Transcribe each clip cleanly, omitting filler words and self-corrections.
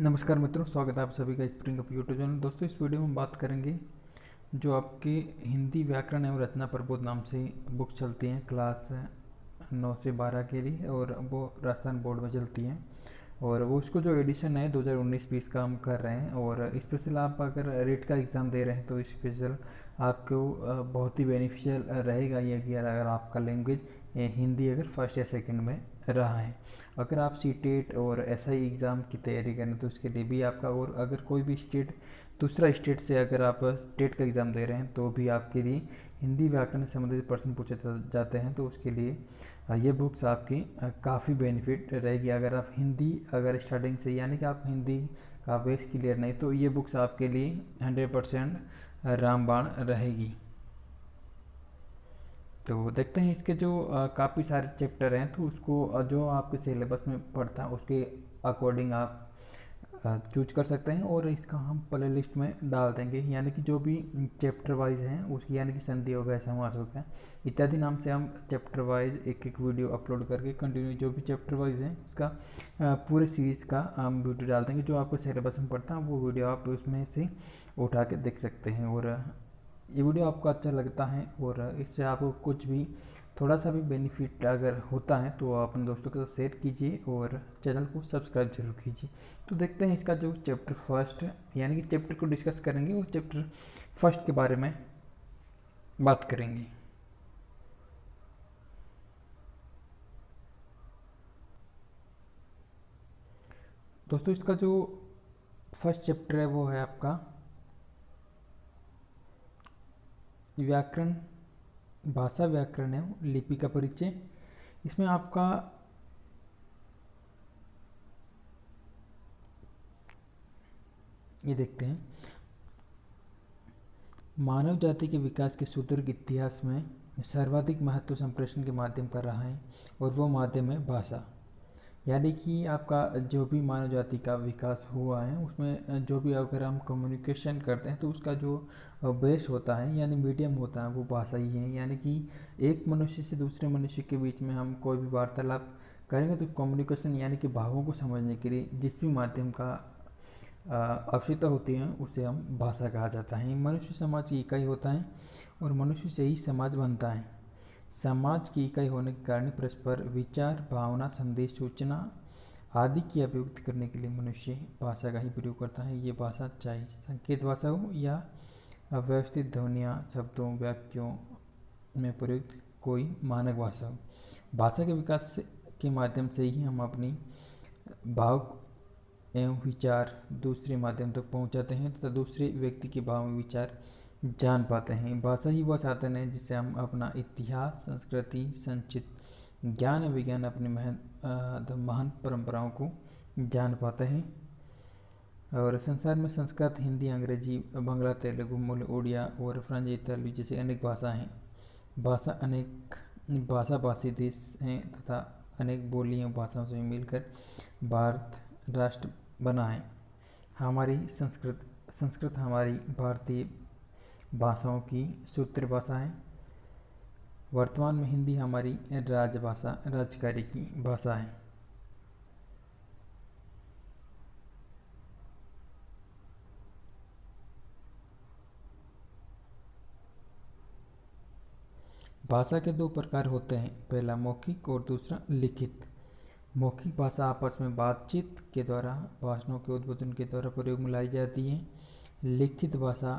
नमस्कार मित्रों, स्वागत है आप सभी का स्प्रिंग अप यूट्यूब चैनल। दोस्तों, इस वीडियो में बात करेंगे जो आपके हिंदी व्याकरण एवं रचना प्रबोध नाम से बुक चलती हैं क्लास 9 से 12 के लिए, और वो राजस्थान बोर्ड में चलती हैं। और वो उसको जो एडिशन है 2019-20 का हम कर रहे हैं। और स्पेशल आप अगर रेट का एग्ज़ाम दे रहे हैं तो स्पेशल आपको बहुत ही बेनिफिशियल रहेगा ये कि अगर आपका लैंग्वेज हिंदी अगर फर्स्ट या सेकंड में रहा है। अगर आप सीटेट और एसआई एग्ज़ाम की तैयारी करें तो उसके लिए भी आपका, और अगर कोई भी स्टेट दूसरा स्टेट से अगर आप स्टेट का एग्ज़ाम दे रहे हैं तो भी आपके लिए हिंदी व्याकरण से संबंधित प्रश्न पूछे जाते हैं। तो उसके लिए ये बुक्स आपकी काफ़ी बेनिफिट रहेगी। अगर आप हिंदी अगर स्टार्टिंग से यानी कि आप हिंदी का बेस क्लियर नहीं, तो ये बुक्स आपके लिए 100% रामबाण रहेगी। तो देखते हैं इसके जो काफ़ी सारे चैप्टर हैं, तो उसको जो आपके सिलेबस में पढ़ता है उसके अकॉर्डिंग आप चूज कर सकते हैं। और इसका हम प्ले लिस्ट में डाल देंगे, यानी कि जो भी चैप्टर वाइज हैं उसकी, यानी कि संधि हो गया, समास हो गया इत्यादि नाम से हम चैप्टर वाइज एक एक वीडियो अपलोड करके कंटिन्यू जो भी चैप्टर वाइज है उसका पूरे सीरीज़ का हम वीडियो डाल देंगे। जो आपको सिलेबस में पढ़ता है वो वीडियो आप उसमें से उठा के देख सकते हैं। और ये वीडियो आपको अच्छा लगता है और इससे आपको कुछ भी थोड़ा सा भी बेनिफिट अगर होता है तो अपने दोस्तों के साथ शेयर कीजिए और चैनल को सब्सक्राइब जरूर कीजिए। तो देखते हैं इसका जो चैप्टर फर्स्ट है, यानी कि चैप्टर को डिस्कस करेंगे और चैप्टर फर्स्ट के बारे में बात करेंगे। दोस्तों, इसका जो फर्स्ट चैप्टर है वो है आपका व्याकरण, भाषा व्याकरण एवं लिपि का परिचय। इसमें आपका ये देखते हैं, मानव जाति के विकास के सुदीर्घ इतिहास में सर्वाधिक महत्व संप्रेषण के माध्यम का रहा है, और वो माध्यम है भाषा। यानी कि आपका जो भी मानव जाति का विकास हुआ है उसमें जो भी अगर हम कम्युनिकेशन करते हैं तो उसका जो बेस होता है यानी मीडियम होता है वो भाषा ही है। यानी कि एक मनुष्य से दूसरे मनुष्य के बीच में हम कोई भी वार्तालाप करेंगे तो कम्युनिकेशन यानी कि भावों को समझने के लिए जिस भी माध्यम का आवश्यकता होती है उसे हम भाषा कहा जाता है। मनुष्य समाज की इकाई होता है और मनुष्य से ही समाज बनता है। समाज की इकाई होने के कारण परस्पर विचार, भावना, संदेश, सूचना आदि की अभिव्यक्ति करने के लिए मनुष्य भाषा का ही प्रयोग करता है। ये भाषा चाहे संकेत भाषा हो या अव्यवस्थित ध्वनियाँ, शब्दों, वाक्यों में प्रयुक्त कोई मानक भाषा हो। भाषा के विकास के माध्यम से ही हम अपनी भाव एवं विचार दूसरे माध्यम तक पहुंचाते हैं तथा दूसरे व्यक्ति के भाव में विचार जान पाते हैं। भाषा ही वह साधन है जिससे हम अपना इतिहास, संस्कृति, संचित ज्ञान विज्ञान, अपनी महान परंपराओं को जान पाते हैं। और संसार में संस्कृत, हिंदी, अंग्रेजी, बांग्ला, तेलुगु, मूल उड़िया और फ्रेंच इतालवी जैसे अनेक भाषा हैं। भाषा अनेक भाषा भाषी देश हैं तथा अनेक बोलियों भाषाओं से मिलकर भारत राष्ट्र बना है। हमारी संस्कृत हमारी भारतीय भाषाओं की सूत्र भाषा है। वर्तमान में हिंदी हमारी राजभाषा, राजकार्य की भाषा है। भाषा के दो प्रकार होते हैं, पहला मौखिक और दूसरा लिखित। मौखिक भाषा आपस में बातचीत के द्वारा, भाषणों के उद्बोधन के द्वारा प्रयोग में लाई जाती है। लिखित भाषा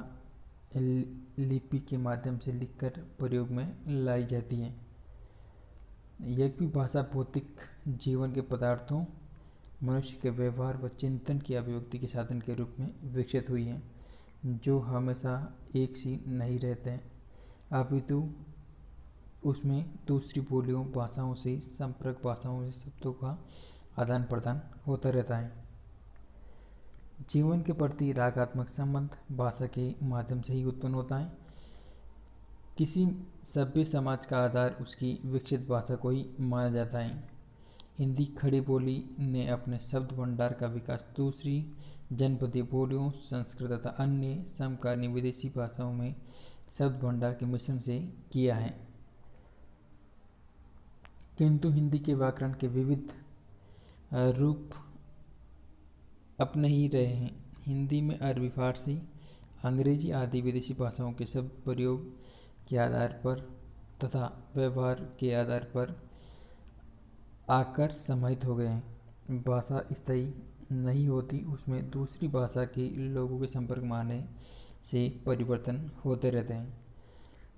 लिपि के माध्यम से लिखकर प्रयोग में लाई जाती है। यह भी भाषा भौतिक जीवन के पदार्थों, मनुष्य के व्यवहार व चिंतन की अभिव्यक्ति के साधन के रूप में विकसित हुई है, जो हमेशा एक सी नहीं रहते हैं, अपितु उसमें दूसरी बोलियों, भाषाओं से, संपर्क भाषाओं से शब्दों का आदान प्रदान होता रहता है। जीवन के प्रति रागात्मक संबंध भाषा के माध्यम से ही उत्पन्न होता है। किसी सभ्य समाज का आधार उसकी विकसित भाषा को ही माना जाता है। हिंदी खड़ी बोली ने अपने शब्द भंडार का विकास दूसरी जनपदीय बोलियों, संस्कृत तथा अन्य समकालीन विदेशी भाषाओं में शब्द भंडार के मिश्रण से किया है। किंतु हिंदी के व्याकरण के विविध रूप अपने ही रहे हैं। हिंदी में अरबी, फारसी, अंग्रेजी आदि विदेशी भाषाओं के शब्द प्रयोग के आधार पर तथा व्यवहार के आधार पर आकर समाहित हो गए हैं। भाषा स्थायी नहीं होती, उसमें दूसरी भाषा के लोगों के संपर्क में आने से परिवर्तन होते रहते हैं।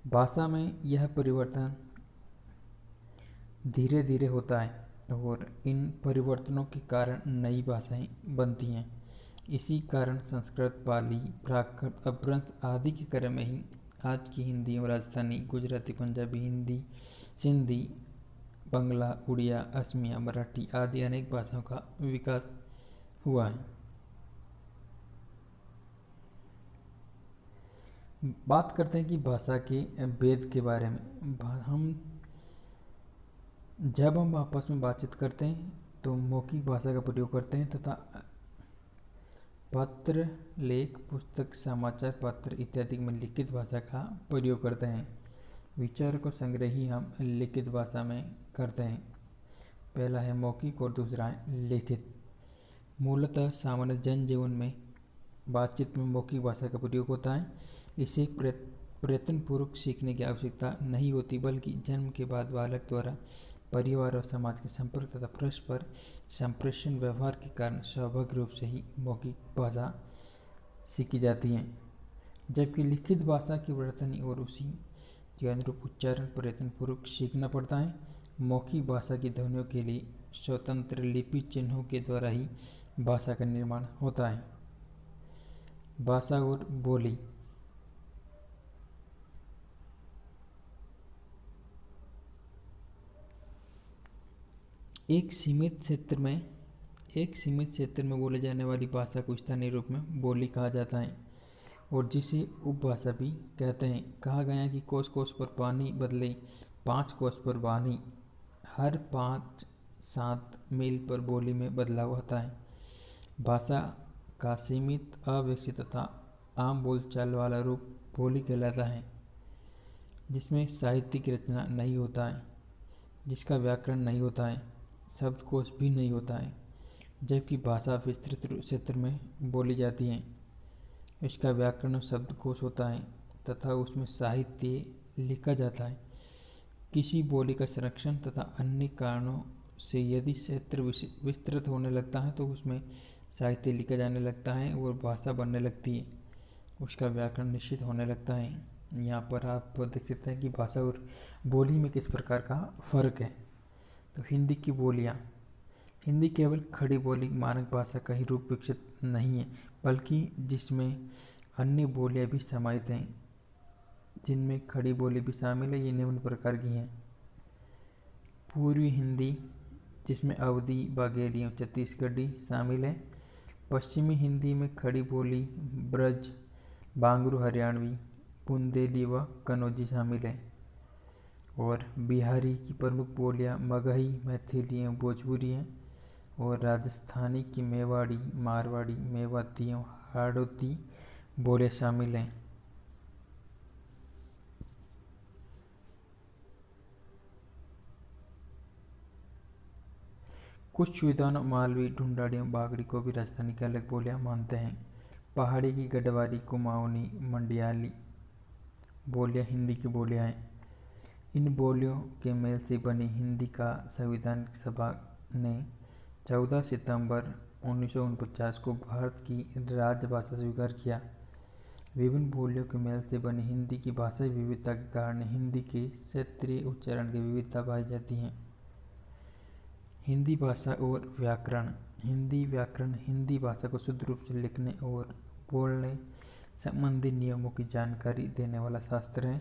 भाषा में यह परिवर्तन धीरे धीरे होता है और इन परिवर्तनों के कारण नई भाषाएं बनती हैं। इसी कारण संस्कृत, पाली, प्राकृत, अपभ्रंश आदि के क्रम में ही आज की हिंदी और राजस्थानी, गुजराती, पंजाबी, हिंदी, सिंधी, बंगला, उड़िया, असमिया, मराठी आदि अनेक भाषाओं का विकास हुआ है। बात करते हैं कि भाषा के भेद के बारे में। जब हम आपस में बातचीत करते हैं तो मौखिक भाषा का प्रयोग करते हैं तथा पत्र, लेख, पुस्तक, समाचार पत्र इत्यादि में लिखित भाषा का प्रयोग करते हैं। विचार को संग्रह ही हम लिखित भाषा में करते हैं। पहला है मौखिक और दूसरा है लिखित। मूलतः सामान्य जनजीवन में बातचीत में मौखिक भाषा का प्रयोग होता है। इसे प्रयत्नपूर्वक सीखने की आवश्यकता नहीं होती, बल्कि जन्म के बाद बालक द्वारा परिवार और समाज के संपर्क तथा परस्पर संप्रेषण व्यवहार के कारण स्वाभाविक रूप से ही मौखिक भाषा सीखी जाती है। जबकि लिखित भाषा की वर्तनी और उसी के अनुरूप उच्चारण प्रयत्नपूर्वक सीखना पड़ता है। मौखिक भाषा की ध्वनियों के लिए स्वतंत्र लिपि चिन्हों के द्वारा ही भाषा का निर्माण होता है। भाषा और बोली। एक सीमित क्षेत्र में बोले जाने वाली भाषा को स्थानीय रूप में बोली कहा जाता है और जिसे उपभाषा भी कहते हैं। कहा गया कि कोस कोस पर पानी बदले 5 कोस पर वाणी, हर 5-7 मील पर बोली में बदलाव होता है। भाषा का सीमित, अविकसित तथा आम बोलचाल वाला रूप बोली कहलाता है, जिसमें साहित्य की रचना नहीं होता है, जिसका व्याकरण नहीं होता है, शब्दकोश भी नहीं होता है। जबकि भाषा विस्तृत क्षेत्र में बोली जाती है, इसका व्याकरण और शब्दकोश होता है तथा उसमें साहित्य लिखा जाता है। किसी बोली का संरक्षण तथा अन्य कारणों से यदि क्षेत्र विस्तृत होने लगता है तो उसमें साहित्य लिखा जाने लगता है और भाषा बनने लगती है, उसका व्याकरण निश्चित होने लगता है। यहाँ पर आप देख सकते हैं कि भाषा और बोली में किस प्रकार का फर्क है। तो हिंदी की बोलियाँ। हिंदी केवल खड़ी बोली मानक भाषा का ही रूप विकसित नहीं है, बल्कि जिसमें अन्य बोलियाँ भी समाहित हैं, जिनमें खड़ी बोली भी शामिल है। ये निम्न प्रकार की हैं। पूर्वी हिंदी, जिसमें अवधी, बाघेली और छत्तीसगढ़ी शामिल है। पश्चिमी हिंदी में खड़ी बोली ब्रज, बांगरू, हरियाणवी, बुंदेली व कन्नौजी शामिल है। और बिहारी की प्रमुख बोलियां मगही, मैथिली एवं भोजपुरी हैं। और राजस्थानी की मेवाड़ी, मारवाड़ी, मेवाती एवं हाड़ौती बोलियां शामिल हैं। कुछ विद्वान मालवी, ढूंढाड़ी एवं बागड़ी को भी राजस्थानी की अलग बोलियां मानते हैं। पहाड़ी की गढ़वाली, कुमाऊनी, मंडियाली बोलियां हिंदी की बोलियां हैं। इन बोलियों के मेल से बनी हिंदी का संविधान सभा ने 14 सितंबर 1949 को भारत की राजभाषा स्वीकार किया। विभिन्न बोलियों के मेल से बनी हिंदी की भाषाई विविधता के कारण हिंदी के क्षेत्रीय उच्चारण की विविधता पाई जाती है। हिंदी भाषा और व्याकरण। हिंदी व्याकरण हिंदी भाषा को शुद्ध रूप से लिखने और बोलने संबंधी नियमों की जानकारी देने वाला शास्त्र है।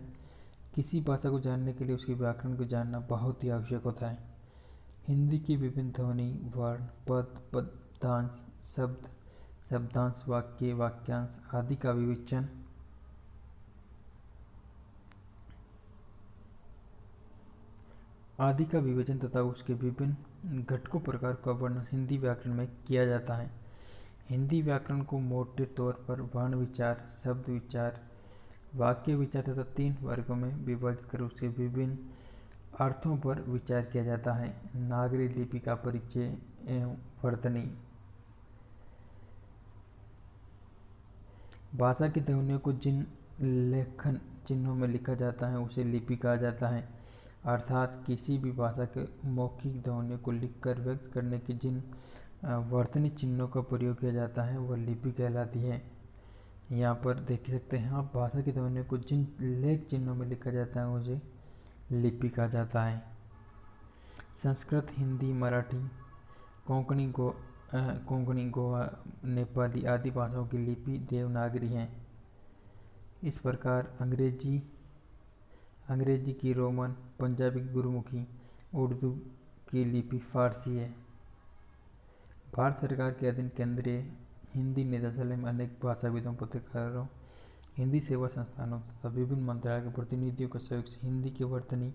किसी भाषा को जानने के लिए उसके व्याकरण को जानना बहुत ही आवश्यक होता है। हिंदी की विभिन्न ध्वनि, वर्ण, पद, पदांश, शब्द, शब्दांश, वाक्य, वाक्यांश आदि का विवेचन तथा उसके विभिन्न घटकों प्रकार का वर्णन हिंदी व्याकरण में किया जाता है। हिंदी व्याकरण को मोटे तौर पर वर्ण विचार, शब्द विचार, वाक्य विचार तथा 3 वर्गों में विभाजित कर उसके विभिन्न अर्थों पर विचार किया जाता है। नागरी लिपि का परिचय एवं वर्तनी। भाषा की ध्वनियों को जिन लेखन चिन्हों में लिखा जाता है उसे लिपि कहा जाता है, अर्थात किसी भी भाषा के मौखिक ध्वनियों को लिखकर व्यक्त करने के जिन वर्तनी चिन्हों का प्रयोग किया जाता है वह लिपि कहलाती है। यहाँ पर देख सकते हैं आप, भाषा की ध्वनियों को जिन लेख चिन्हों में लिखा जाता है उसे लिपि कहा जाता है। संस्कृत, हिंदी, मराठी, कोंकणी, गोवा, नेपाली आदि भाषाओं की लिपि देवनागरी है। इस प्रकार अंग्रेजी की रोमन, पंजाबी की गुरुमुखी, उर्दू की लिपि फारसी है। भारत सरकार के अधीन केंद्रीय हिंदी निदेशालय में अनेक भाषाविदों, पत्रकारों, हिंदी सेवा संस्थानों तथा विभिन्न मंत्रालय के प्रतिनिधियों के सहयोग से हिंदी की वर्तनी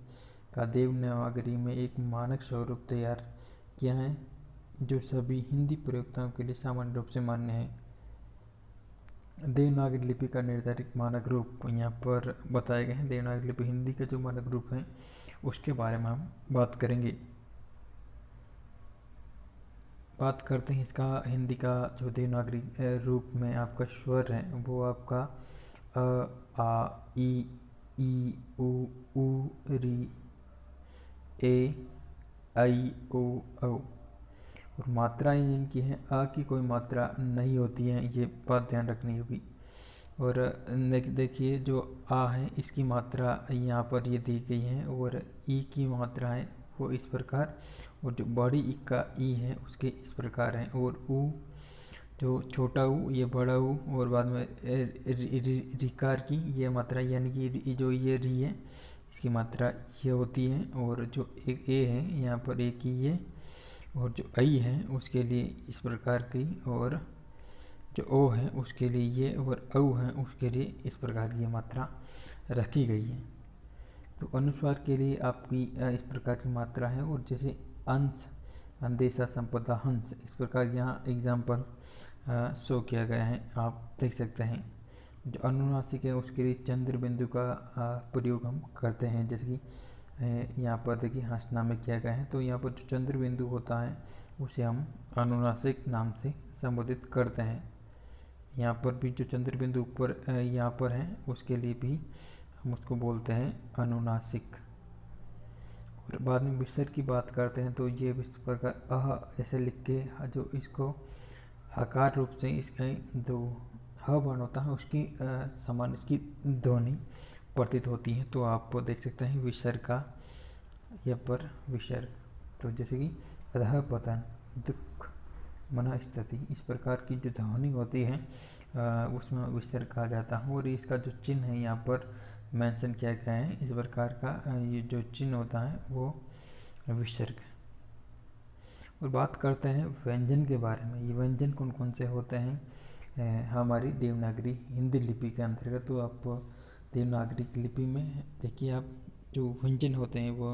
का देवनागरी में एक मानक स्वरूप तैयार किया है, जो सभी हिंदी प्रयोक्ताओं के लिए सामान्य रूप से मान्य है। देवनागरी लिपि का निर्धारित मानक रूप यहाँ पर बताए गए हैं। देवनागरी लिपि हिंदी का जो मानक रूप है उसके बारे में हम बात करेंगे। बात करते हैं इसका हिंदी का जो देवनागरी रूप में आपका स्वर है वो आपका अ, आ, ई, उ, री, ए, आई, ओ, औ। और मात्राएं जिनकी हैं, आ की कोई मात्रा नहीं होती है, ये बात ध्यान रखनी होगी। और देखिए जो आ है इसकी मात्रा यहाँ पर ये दी गई है, और ई की मात्रा है वो इस प्रकार, और जो बड़ी ई का ई है उसके इस प्रकार है। और ऊ, जो छोटा ऊ, ये बड़ा ऊ, और बाद में रिकार की ये मात्रा, यानी कि जो ये री है इसकी मात्रा ये होती है। और जो एक ए है यहाँ पर एक ही ये, और जो आई है उसके लिए इस प्रकार की, और जो ओ है उसके लिए ये, और औ है उसके लिए इस प्रकार की मात्रा रखी गई है। तो अनुस्वार के लिए आपकी इस प्रकार की मात्रा है। और जैसे अंश, अंदेशा, संपदा, हंस, इस प्रकार यहाँ एग्जाम्पल शो किया गया है, आप देख सकते हैं। जो अनुनासिक है उसके लिए चंद्र बिंदु का प्रयोग हम करते हैं, जैसे कि यहाँ पर देखिए हंसना में किया गया है। तो यहाँ पर जो चंद्र बिंदु होता है उसे हम अनुनासिक नाम से संबोधित करते हैं। यहाँ पर भी जो चंद्र बिंदु ऊपर यहाँ पर है उसके लिए भी हम उसको बोलते हैं अनुनासिक। और बाद में विसर्ग की बात करते हैं तो ये इस प्रकार अह ऐसे लिख के जो इसको हकार रूप से इसका जो ह वर्ण होता है उसकी समान इसकी ध्वनि प्रतीत होती है। तो आप देख सकते हैं विसर्ग का यह पर विसर्ग। तो जैसे कि अधः पतन, दुख, मना स्थिति, इस प्रकार की जो ध्वनि होती है उसमें विसर्ग कहा जाता है। और इसका जो चिन्ह है यहाँ पर मेंशन किया गया है, इस प्रकार का ये जो चिन्ह होता है वो विसर्ग। और बात करते हैं व्यंजन के बारे में। ये व्यंजन कौन कौन से होते हैं हमारी देवनागरी हिंदी लिपि के अंतर्गत। तो आप देवनागरी लिपि में देखिए, आप जो व्यंजन होते हैं वो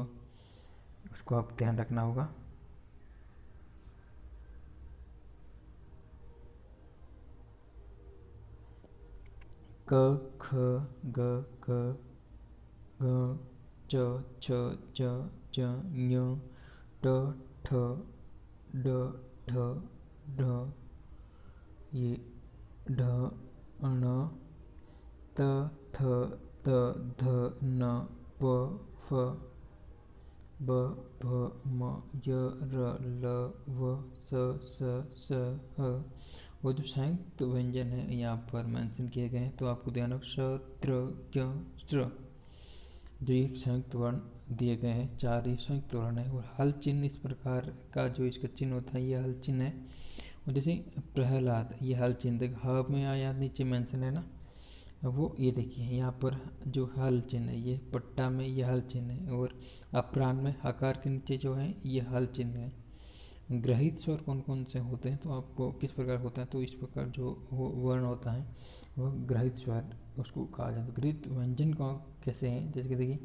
उसको आप ध्यान रखना होगा। क, ख, ग, ग, घ, च, छ, च, ञ, ट, ठ, ड, ढ, ढ, ये ढ, ण, त, थ, त, ध, न, प, फ, ब, भ, म, य, र, ल, व, स, ह। वो जो संयुक्त व्यंजन है यहाँ पर मेंशन किए गए हैं, तो आपको ध्यान रखो श, त्र, ज, स्त्र, जो एक संयुक्त वर्ण दिए गए हैं, 4 ये संयुक्त वर्ण है। और हल चिन्ह इस प्रकार का जो इसका चिन्ह होता है ये हल चिन्ह है। और जैसे प्रहलाद, ये हल चिन्ह देख ह में आया नीचे मेंशन है ना, वो ये देखिए यहाँ पर जो हल चिन्ह है ये पट्टा में ये हल चिन्ह है, और अपराह्न में हकार के नीचे जो है ये हल चिन्ह है। ग्रहित स्वर कौन कौन से होते हैं, तो आपको किस प्रकार होता है, तो इस प्रकार जो वर्ण होता है वह ग्रहित स्वर उसको कहा जाता है। गृहीत व्यंजन कौन कैसे हैं, जैसे कि देखिए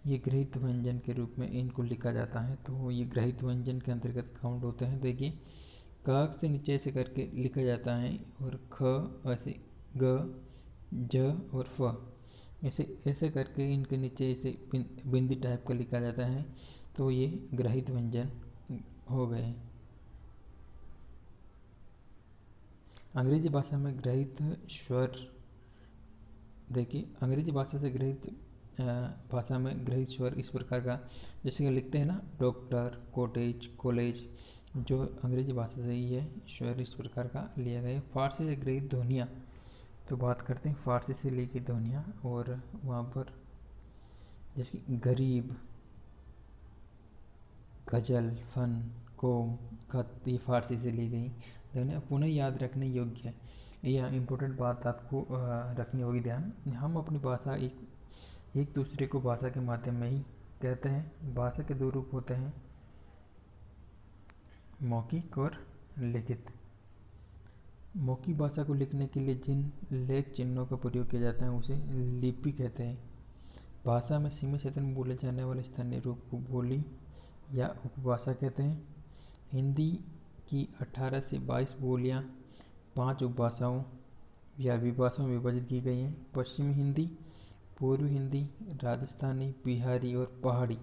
ये गृहीत व्यंजन के रूप में इनको लिखा जाता है। तो ये गृहीत व्यंजन के अंतर्गत काउंट होते हैं। देखिए क से नीचे ऐसे करके लिखा जाता है, और ख ऐसे, ग, ज और फ ऐसे ऐसे करके इनके नीचे ऐसे बिंदी टाइप का लिखा जाता है। तो ये ग्रहित व्यंजन हो गए। अंग्रेजी भाषा में ग्रहित स्वर देखिए, अंग्रेजी भाषा से ग्रहित भाषा में ग्रहित स्वर इस प्रकार का, जैसे कि लिखते हैं ना, डॉक्टर, कॉटेज, कॉलेज, जो अंग्रेजी भाषा से ही है, स्वर इस प्रकार का लिया गया है। फारसी से ग्रहित ध्वनियाँ, तो बात करते हैं फारसी से ली गई ध्वनियाँ, और वहाँ पर जैसे गरीब, गजल, फन, कोम, खत, ये फारसी से ली गई ध्वनियाँ पुनः याद रखने योग्य है। यह इम्पोर्टेंट बात आपको रखनी होगी ध्यान। हम अपनी भाषा एक दूसरे को भाषा के माध्यम में ही कहते हैं। भाषा के दो रूप होते हैं, मौखिक और लिखित। मौखिक भाषा को लिखने के लिए जिन लेख चिन्हों का प्रयोग किया जाता है उसे लिपि कहते हैं। भाषा में सीमित क्षेत्र में बोले जाने वाले स्थानीय रूप को बोली या उपभाषा कहते हैं। हिंदी की 18 से 22 बोलियां 5 उपभाषाओं या विभाषाओं में विभाजित की गई हैं। पश्चिमी हिंदी, पूर्वी हिंदी, राजस्थानी, बिहारी और पहाड़ी।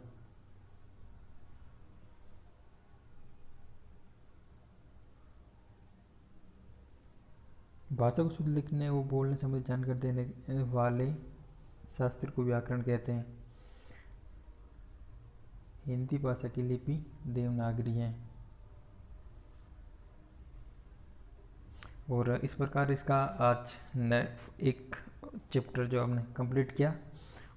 भाषा को शुद्ध लिखने व बोलने संबंधी जानकारी देने वाले शास्त्र को व्याकरण कहते हैं। हिंदी भाषा की लिपि देवनागरी है। और इस प्रकार इसका आज एक चैप्टर जो हमने कंप्लीट किया,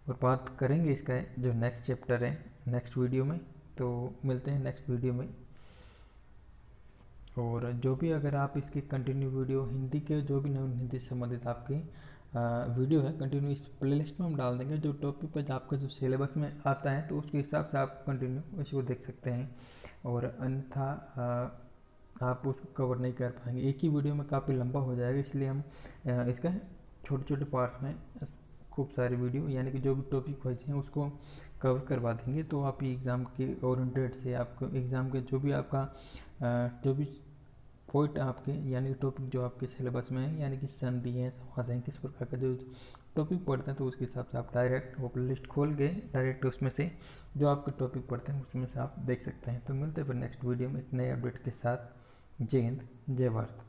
और बात करेंगे इसका जो नेक्स्ट चैप्टर है नेक्स्ट वीडियो में। तो मिलते हैं नेक्स्ट वीडियो में। और जो भी अगर आप इसके कंटिन्यू वीडियो हिंदी के जो भी नवीन हिंदी से संबंधित आपके वीडियो है, कंटिन्यू इस प्लेलिस्ट में हम डाल देंगे। जो टॉपिक पर आपका जो सिलेबस में आता है तो उसके हिसाब से आप कंटिन्यू इसको देख सकते हैं। और अन्यथा आप उसको कवर नहीं कर पाएंगे, एक ही वीडियो में काफ़ी लंबा हो जाएगा। इसलिए हम इसका छोटे छोटे पार्ट्स में खूब सारे वीडियो, यानी कि जो भी टॉपिक वाइज हैं उसको कवर करवा देंगे। तो आप एग्ज़ाम के ओरिएंटेड से आपको एग्ज़ाम के जो भी आपका जो भी पॉइंट आपके, यानी कि टॉपिक जो आपके सिलेबस में है, यानी कि संधि है, समास है, किस प्रकार का जो टॉपिक पढ़ते हैं, तो उसके हिसाब से आप डायरेक्ट वो लिस्ट खोल के डायरेक्ट उसमें से जो आपके टॉपिक पढ़ते हैं उसमें से आप देख सकते हैं। तो मिलते हैं फिर नेक्स्ट वीडियो में एक नए अपडेट के साथ। जय हिंद, जय भारत।